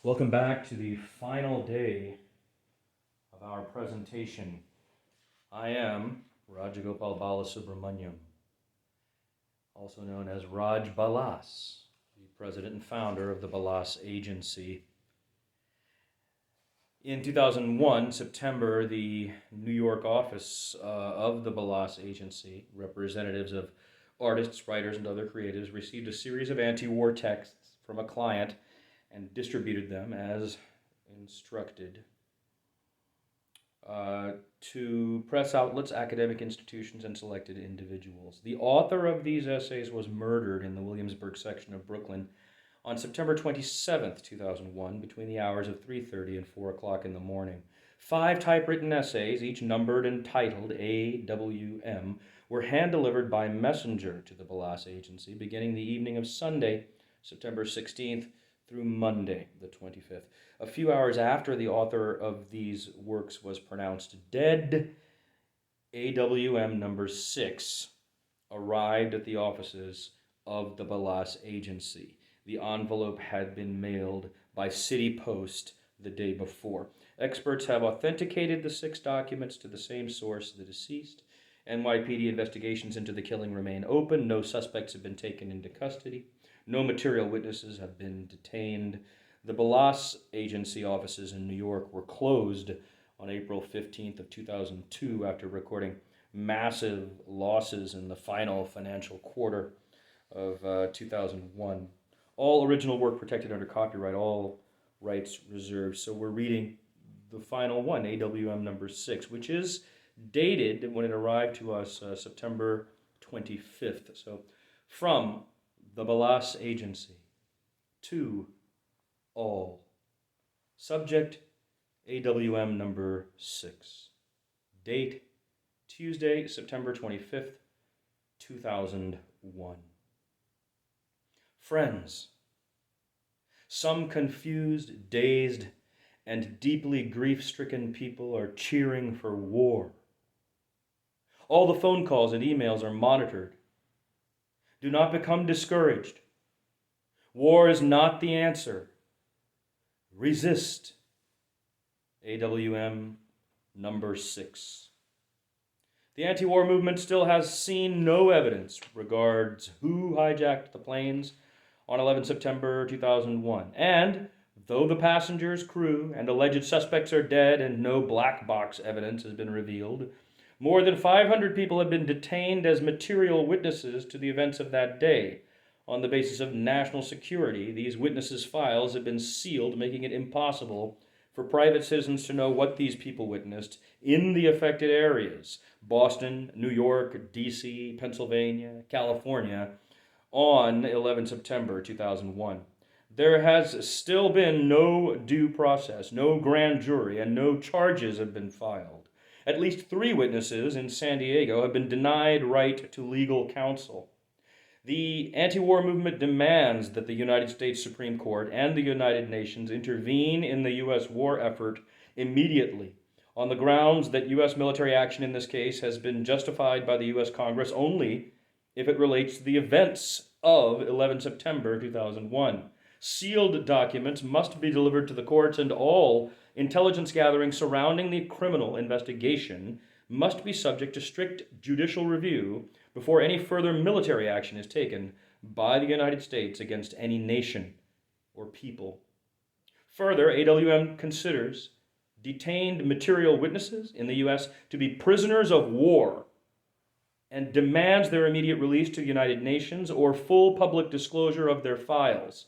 Welcome back to the final day of our presentation. I am Rajagopal Balasubramaniam, also known as Raj Balas, the president and founder of the Balas Agency. In 2001, September, the New York office of the Balas Agency, representatives of artists, writers, and other creatives, received a series of anti-war texts from a client and distributed them as instructed to press outlets, academic institutions, and selected individuals. The author of these essays was murdered in the Williamsburg section of Brooklyn on September 27th, 2001, between the hours of 3:30 and 4 o'clock in the morning. 5 typewritten essays, each numbered and titled A.W.M, were hand-delivered by messenger to the Balas Agency beginning the evening of Sunday, September 16th, through Monday, the 25th. A few hours after the author of these works was pronounced dead, A.W.M. number 6 arrived at the offices of the Balas Agency. The envelope had been mailed by city post the day before. Experts have authenticated the 6 documents to the same source, the deceased. NYPD investigations into the killing remain open. No suspects have been taken into custody. No material witnesses have been detained. The Balas Agency offices in New York were closed on April 15th of 2002 after recording massive losses in the final financial quarter of 2001. All original work protected under copyright, all rights reserved. So we're reading the final one, A.W.M. number 6, which is dated when it arrived to us September 25th. So from the Balas Agency to all. Subject A.W.M. number 6. Date Tuesday, September 25th, 2001. Friends, some confused, dazed, and deeply grief-stricken people are cheering for war. All the phone calls and emails are monitored. Do not become discouraged. War is not the answer. Resist. A.W.M. number 6. The anti-war movement still has seen no evidence regards who hijacked the planes on 11 September 2001. And though the passengers, crew, and alleged suspects are dead and no black box evidence has been revealed, more than 500 people have been detained as material witnesses to the events of that day. On the basis of national security, these witnesses' files have been sealed, making it impossible for private citizens to know what these people witnessed in the affected areas: Boston, New York, D.C., Pennsylvania, California, on 11 September 2001. There has still been no due process, no grand jury, and no charges have been filed. At least 3 witnesses in San Diego have been denied right to legal counsel. The anti-war movement demands that the United States Supreme Court and the United Nations intervene in the U.S. war effort immediately, on the grounds that U.S. military action in this case has been justified by the U.S. Congress only if it relates to the events of 11 September 2001. Sealed documents must be delivered to the courts, and all intelligence gathering surrounding the criminal investigation must be subject to strict judicial review before any further military action is taken by the United States against any nation or people. Further, A.W.M. considers detained material witnesses in the U.S. to be prisoners of war and demands their immediate release to the United Nations or full public disclosure of their files.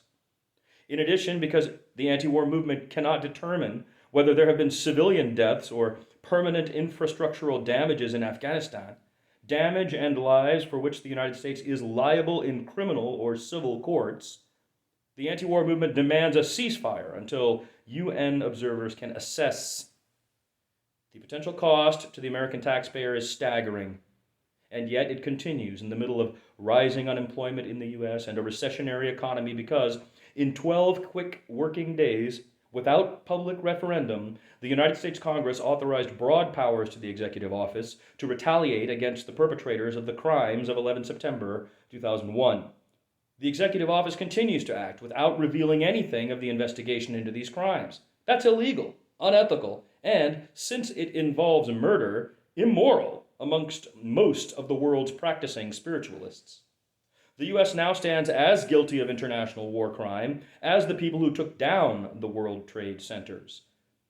In addition, because the anti-war movement cannot determine whether there have been civilian deaths or permanent infrastructural damages in Afghanistan, damage and lives for which the United States is liable in criminal or civil courts, the anti-war movement demands a ceasefire until UN observers can assess. The potential cost to the American taxpayer is staggering, and yet it continues in the middle of rising unemployment in the U.S. and a recessionary economy because in 12 quick working days, without public referendum, the United States Congress authorized broad powers to the executive office to retaliate against the perpetrators of the crimes of 11 September 2001. The executive office continues to act without revealing anything of the investigation into these crimes. That's illegal, unethical, and, since it involves murder, immoral amongst most of the world's practicing spiritualists. The U.S. now stands as guilty of international war crime as the people who took down the World Trade Centers.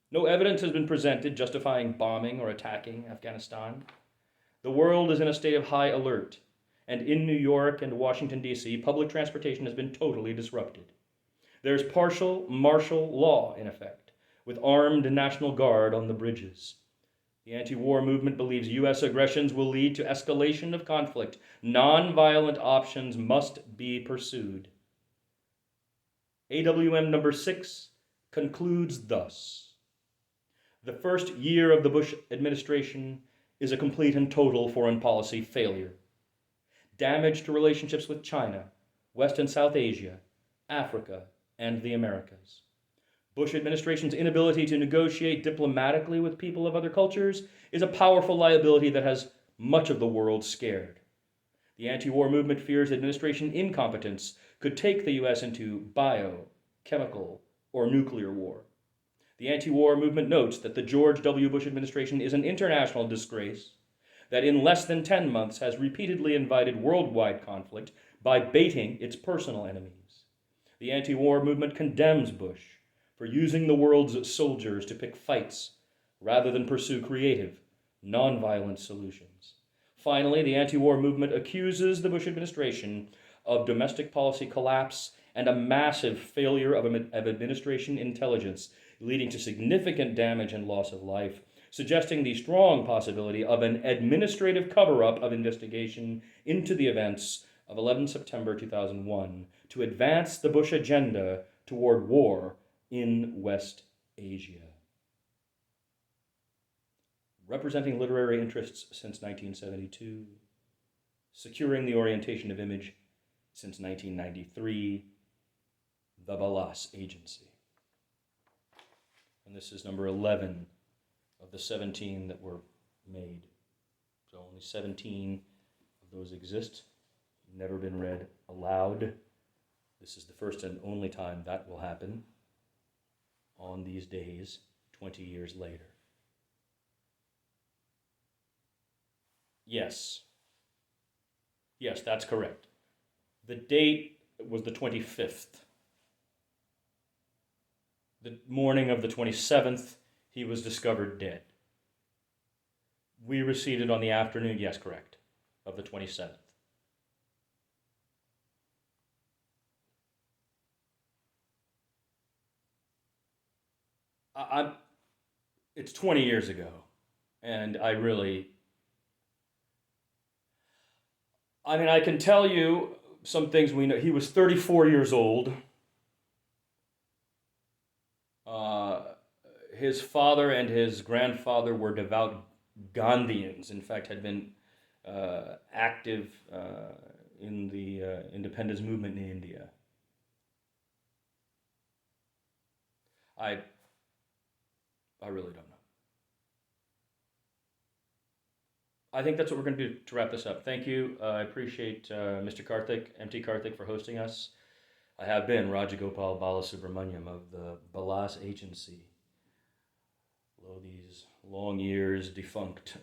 No evidence has been presented justifying bombing or attacking Afghanistan. The world is in a state of high alert, and in New York and Washington, D.C., public transportation has been totally disrupted. There's partial martial law in effect, with armed National Guard on the bridges. The anti-war movement believes U.S. aggressions will lead to escalation of conflict. Non-violent options must be pursued. A.W.M. number 6 concludes thus. The first year of the Bush administration is a complete and total foreign policy failure. Damage to relationships with China, West and South Asia, Africa, and the Americas. Bush administration's inability to negotiate diplomatically with people of other cultures is a powerful liability that has much of the world scared. The anti-war movement fears administration incompetence could take the U.S. into bio, chemical, or nuclear war. The anti-war movement notes that the George W. Bush administration is an international disgrace that in less than 10 months has repeatedly invited worldwide conflict by baiting its personal enemies. The anti-war movement condemns Bush for using the world's soldiers to pick fights rather than pursue creative, nonviolent solutions. Finally, the anti-war movement accuses the Bush administration of domestic policy collapse and a massive failure of administration intelligence, leading to significant damage and loss of life, suggesting the strong possibility of an administrative cover-up of investigation into the events of 11 September 2001 to advance the Bush agenda toward war in West Asia. Representing literary interests since 1972, securing the orientation of image since 1993, the Balas Agency. And this is number 11 of the 17 that were made. So only 17 of those exist, never been read aloud. This is the first and only time that will happen on these days, 20 years later. Yes, that's correct. The date was the 25th. The morning of the 27th, he was discovered dead. We received it on the afternoon, yes, correct, of the 27th. It's 20 years ago, and I can tell you some things we know. He was 34 years old. His father and his grandfather were devout Gandhians. In fact, had been active in the independence movement in India. I really don't know. I think that's what we're going to do to wrap this up. Thank you. I appreciate Mr. Karthik, MT Karthik, for hosting us. I have been Rajagopal Balasubramaniam of the Balas Agency. Lo, these long years defunct,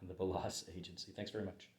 the Balas Agency. Thanks very much.